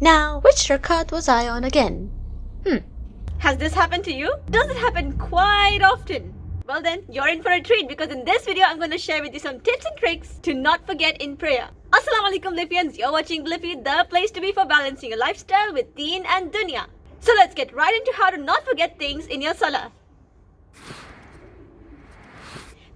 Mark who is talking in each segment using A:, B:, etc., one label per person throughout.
A: Now, which rakat was I on again?
B: Has this happened to you? Does it happen quite often? Well then, you're in for a treat because in this video, I'm going to share with you some tips and tricks to not forget in prayer. Assalamu alaikum Bliefians, you're watching Bliifee, the place to be for balancing your lifestyle with deen and dunya. So let's get right into how to not forget things in your salah.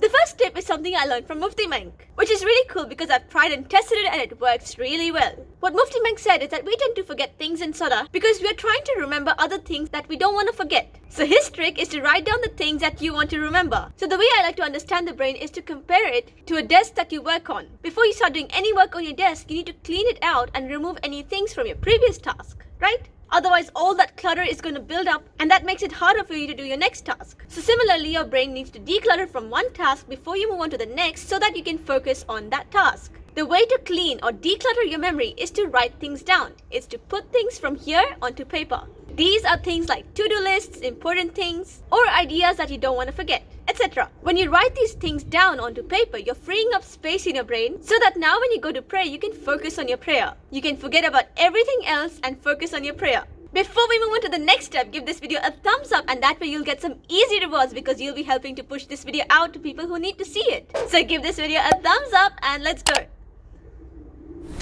B: The first tip is something I learned from Mufti Menk, which is really cool because I've tried and tested it and it works really well. What Mufti Menk said is that we tend to forget things in salah because we are trying to remember other things that we don't want to forget. So his trick is to write down the things that you want to remember. So the way I like to understand the brain is to compare it to a desk that you work on. Before you start doing any work on your desk, you need to clean it out and remove any things from your previous task, right? Otherwise, all that clutter is going to build up and that makes it harder for you to do your next task. So similarly, your brain needs to declutter from one task before you move on to the next so that you can focus on that task. The way to clean or declutter your memory is to write things down. It's to put things from here onto paper. These are things like to-do lists, important things, or ideas that you don't want to forget, etc. When you write these things down onto paper, you're freeing up space in your brain so that now when you go to pray, you can focus on your prayer. You can forget about everything else and focus on your prayer. Before we move on to the next step, give this video a thumbs up and that way you'll get some easy rewards because you'll be helping to push this video out to people who need to see it. So give this video a thumbs up and let's go.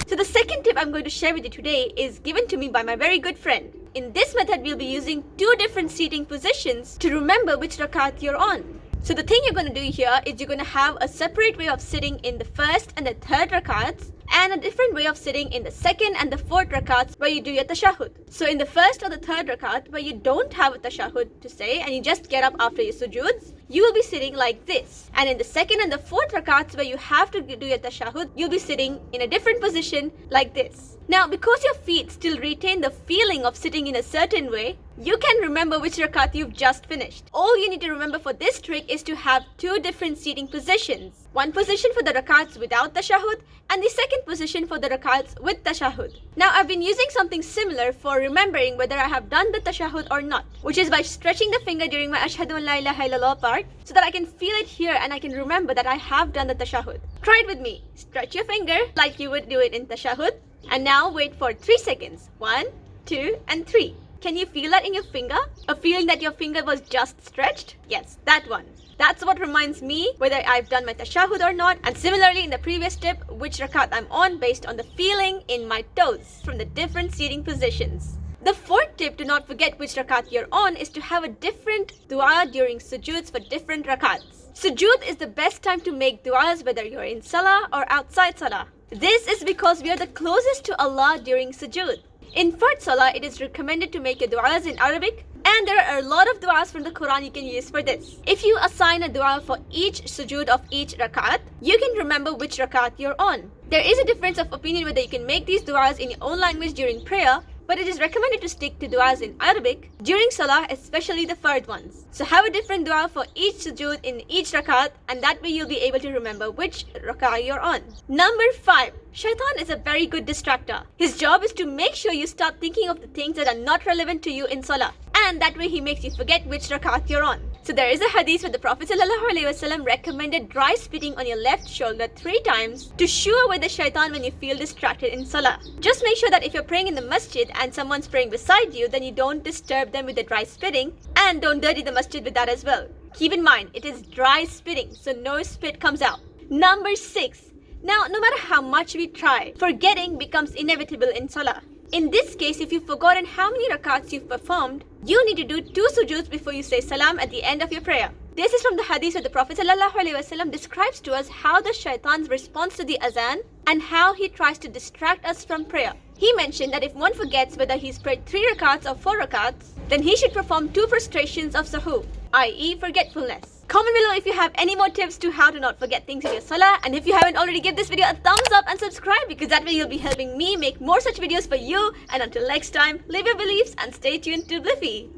B: So the second tip I'm going to share with you today is given to me by my very good friend. In this method, we'll be using two different seating positions to remember which rakat you're on. So the thing you're going to do here is you're going to have a separate way of sitting in the first and the third rakats and a different way of sitting in the second and the fourth rakats where you do your tashahhud. So in the first or the third rakat where you don't have a tashahhud to say and you just get up after your sujoods, you will be sitting like this. And in the second and the fourth rakats where you have to do your tashahhud, you'll be sitting in a different position like this. Now, because your feet still retain the feeling of sitting in a certain way, you can remember which rakat you've just finished. All you need to remember for this trick is to have two different seating positions. One position for the rakats without tashahhud and the second position for the rakats with tashahhud. Now, I've been using something similar for remembering whether I have done the tashahhud or not, which is by stretching the finger during my Ashhadu an la ilaha illallah part so that I can feel it here and I can remember that I have done the tashahhud. Try it with me. Stretch your finger like you would do it in tashahhud. And now wait for 3 seconds. 1, 2, and 3. Can you feel that in your finger? A feeling that your finger was just stretched? Yes, that one. That's what reminds me whether I've done my tashahhud or not. And similarly in the previous tip, which rakat I'm on based on the feeling in my toes from the different seating positions. The fourth tip to not forget which rakat you're on is to have a different dua during sujoods for different rakats. Sujood is the best time to make duas whether you're in salah or outside salah. This is because we are the closest to Allah during sujood. In Fard Salah, it is recommended to make your du'as in Arabic and there are a lot of du'as from the Qur'an you can use for this. If you assign a du'a for each sujood of each rakat, you can remember which rakat you're on. There is a difference of opinion whether you can make these du'as in your own language during prayer, but it is recommended to stick to du'as in Arabic during Salah, especially the Fard ones. So have a different du'a for each sujood in each rakat and that way you'll be able to remember which rakah you're on. Number 5. Shaitan is a very good distractor. His job is to make sure you start thinking of the things that are not relevant to you in Salah. And that way he makes you forget which rakat you're on. So there is a hadith where the Prophet ﷺ recommended dry spitting on your left shoulder 3 times to shoo away the shaitan when you feel distracted in Salah. Just make sure that if you're praying in the masjid and someone's praying beside you, then you don't disturb them with the dry spitting and don't dirty the masjid with that as well. Keep in mind, it is dry spitting, so no spit comes out. Number 6. Now, no matter how much we try, forgetting becomes inevitable in Salah. In this case, if you've forgotten how many rakats you've performed, you need to do 2 sujoods before you say salam at the end of your prayer. This is from the hadith where the Prophet ﷺ describes to us how the shaitan responds to the azan and how he tries to distract us from prayer. He mentioned that if one forgets whether he's prayed 3 rakats or 4 rakats, then he should perform 2 prostrations of sahoo, i.e. forgetfulness. Comment below if you have any more tips to how to not forget things in your salah, and if you haven't already, give this video a thumbs up and subscribe because that way you'll be helping me make more such videos for you. And until next time, live your beliefs and stay tuned to Bliifee.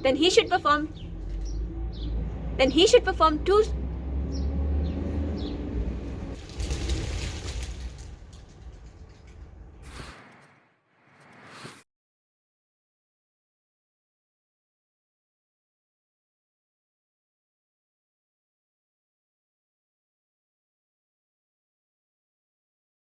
B: Then he should perform 2